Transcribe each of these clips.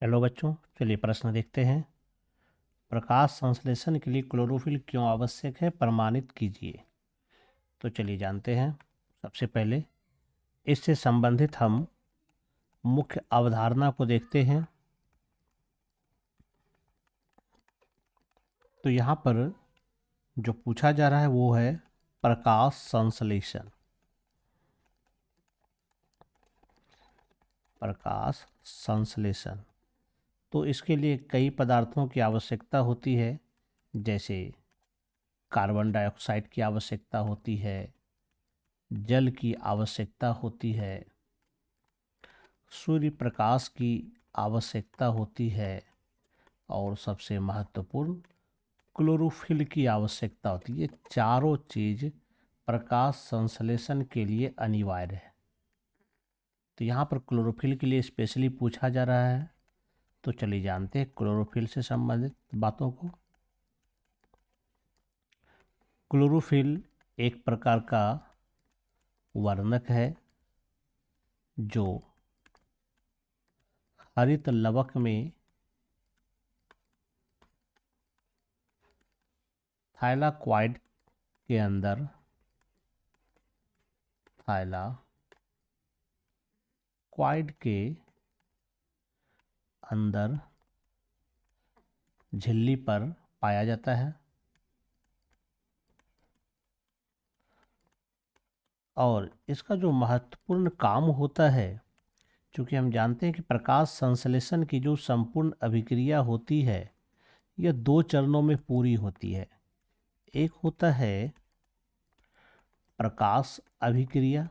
Hello बच्चों, चलिए प्रश्न देखते हैं। प्रकाश संश्लेषण के लिए क्लोरोफिल क्यों आवश्यक है, प्रमाणित कीजिए। तो चलिए जानते हैं। सबसे पहले इससे संबंधित हम मुख्य अवधारणा को देखते हैं। तो यहाँ पर जो पूछा जा रहा है वो है प्रकाश संश्लेषण। प्रकाश संश्लेषण तो इसके लिए कई पदार्थों की आवश्यकता होती है, जैसे कार्बन डाइऑक्साइड की आवश्यकता होती है, जल की आवश्यकता होती है, सूर्य प्रकाश की आवश्यकता होती है और सबसे महत्वपूर्ण क्लोरोफिल की आवश्यकता होती है। ये चारों चीज़ प्रकाश संश्लेषण के लिए अनिवार्य है। तो यहाँ पर क्लोरोफिल के लिए स्पेशली पूछा जा रहा है। तो चलिए जानते हैं क्लोरोफिल से संबंधित बातों को। क्लोरोफिल एक प्रकार का वर्णक है जो हरित लवक में थाइलाक्वाइड के अंदर थाइलाक्वाइड के अंदर झिल्ली पर पाया जाता है और इसका जो महत्वपूर्ण काम होता है, क्योंकि हम जानते हैं कि प्रकाश संश्लेषण की जो संपूर्ण अभिक्रिया होती है यह दो चरणों में पूरी होती है। एक होता है प्रकाश अभिक्रिया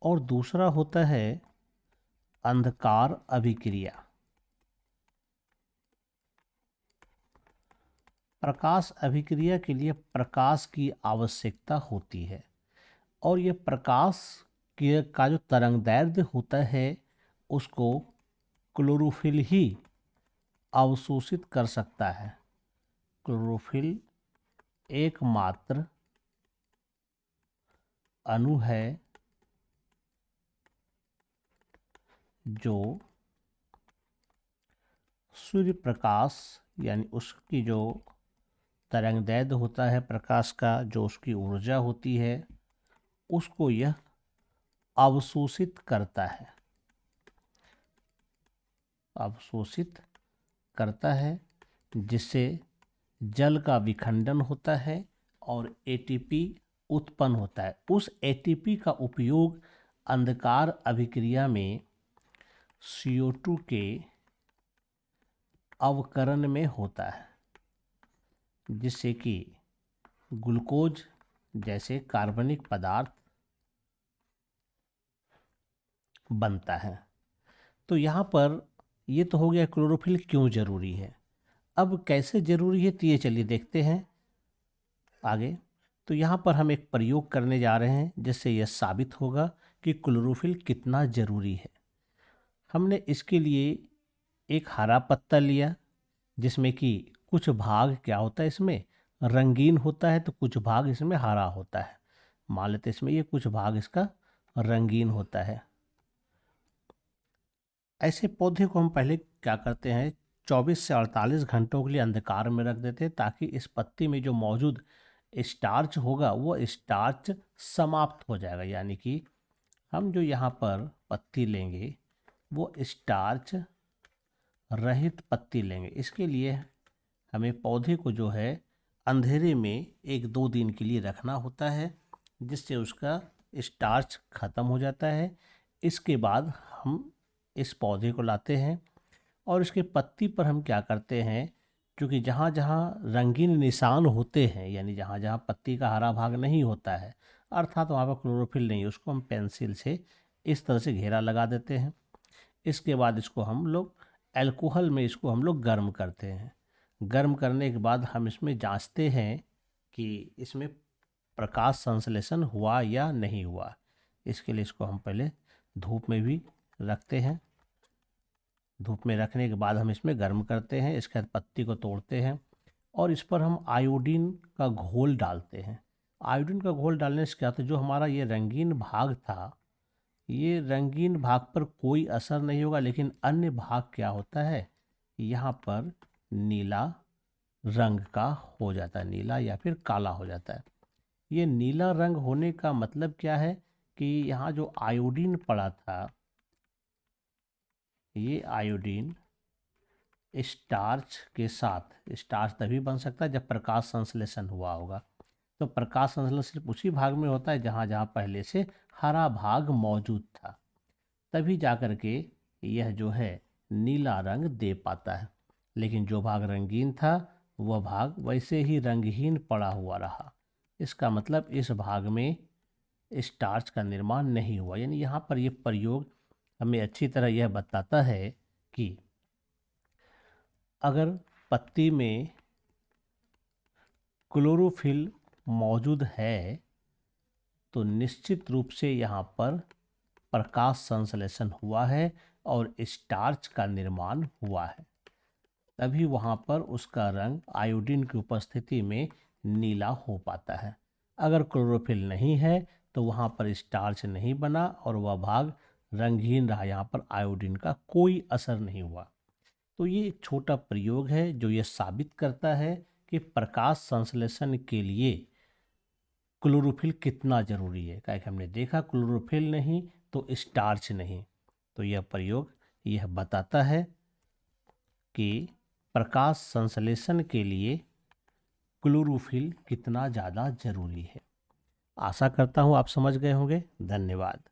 और दूसरा होता है अंधकार अभिक्रिया। प्रकाश अभिक्रिया के लिए प्रकाश की आवश्यकता होती है और यह प्रकाश के का जो तरंगदैर्ध्य होता है उसको क्लोरोफिल ही अवशोषित कर सकता है। क्लोरोफिल एकमात्र अणु है जो सूर्य प्रकाश यानी उसकी जो तरंगदैर्ध्य होता है प्रकाश का, जो उसकी ऊर्जा होती है, उसको यह अवशोषित करता है। अवशोषित करता है जिससे जल का विखंडन होता है और एटीपी उत्पन्न होता है। उस एटीपी का उपयोग अंधकार अभिक्रिया में CO2 के अवकरण में होता है, जिससे कि ग्लूकोज जैसे कार्बनिक पदार्थ बनता है। तो यहाँ पर ये तो हो गया क्लोरोफिल क्यों जरूरी है। अब कैसे जरूरी है तो ये चलिए देखते हैं आगे। तो यहाँ पर हम एक प्रयोग करने जा रहे हैं जिससे यह साबित होगा कि क्लोरोफिल कितना जरूरी है। हमने इसके लिए एक हरा पत्ता लिया जिसमें कि कुछ भाग क्या होता है, इसमें रंगीन होता है तो कुछ भाग इसमें हरा होता है। मान लेते इसमें ये कुछ भाग इसका रंगीन होता है। ऐसे पौधे को हम पहले क्या करते हैं, 24 से 48 घंटों के लिए अंधकार में रख देते हैं ताकि इस पत्ती में जो मौजूद स्टार्च होगा वो स्टार्च समाप्त हो जाएगा। यानी कि हम जो यहाँ पर पत्ती लेंगे वो स्टार्च रहित पत्ती लेंगे। इसके लिए हमें पौधे को जो है अंधेरे में 1-2 दिन के लिए रखना होता है, जिससे उसका स्टार्च खत्म हो जाता है। इसके बाद हम इस पौधे को लाते हैं और इसके पत्ती पर हम क्या करते हैं, क्योंकि जहाँ जहाँ रंगीन निशान होते हैं यानी जहाँ जहाँ पत्ती का हरा भाग नहीं होता है अर्थात वहाँ पर क्लोरोफिल नहीं, उसको हम पेंसिल से इस तरह से घेरा लगा देते हैं। इसके बाद इसको हम लोग अल्कोहल में इसको हम लोग गर्म करते हैं। गर्म करने के बाद हम इसमें जांचते हैं कि इसमें प्रकाश संश्लेषण हुआ या नहीं हुआ। इसके लिए इसको हम पहले धूप में भी रखते हैं। धूप में रखने के बाद हम इसमें गर्म करते हैं। इसके बाद पत्ती को तोड़ते हैं और इस पर हम आयोडीन का घोल डालते हैं। आयोडीन का घोल डालने से क्या होता है, जो हमारा ये रंगीन भाग था ये रंगीन भाग पर कोई असर नहीं होगा, लेकिन अन्य भाग क्या होता है, यहाँ पर नीला रंग का हो जाता है, नीला या फिर काला हो जाता है। ये नीला रंग होने का मतलब क्या है कि यहाँ जो आयोडीन पड़ा था, ये आयोडीन स्टार्च के साथ, स्टार्च तभी बन सकता है जब प्रकाश संश्लेषण हुआ होगा। तो प्रकाश संश्लेषण सिर्फ उसी भाग में होता है जहाँ जहाँ पहले से हरा भाग मौजूद था, तभी जाकर के यह जो है नीला रंग दे पाता है। लेकिन जो भाग रंगीन था वह भाग वैसे ही रंगहीन पड़ा हुआ रहा। इसका मतलब इस भाग में स्टार्च का निर्माण नहीं हुआ। यानी यहाँ पर यह प्रयोग हमें अच्छी तरह यह बताता है कि अगर पत्ती में क्लोरोफिल मौजूद है तो निश्चित रूप से यहाँ पर प्रकाश संश्लेषण हुआ है और स्टार्च का निर्माण हुआ है, तभी वहाँ पर उसका रंग आयोडीन की उपस्थिति में नीला हो पाता है। अगर क्लोरोफिल नहीं है तो वहाँ पर स्टार्च नहीं बना और वह भाग रंगहीन रहा, यहाँ पर आयोडीन का कोई असर नहीं हुआ। तो ये एक छोटा प्रयोग है जो ये साबित करता है कि प्रकाश संश्लेषण के लिए क्लोरोफिल कितना ज़रूरी है। क्या हमने देखा, क्लोरोफिल नहीं तो स्टार्च नहीं। तो यह प्रयोग यह बताता है कि प्रकाश संश्लेषण के लिए क्लोरोफिल कितना ज़्यादा ज़रूरी है। आशा करता हूँ आप समझ गए होंगे। धन्यवाद।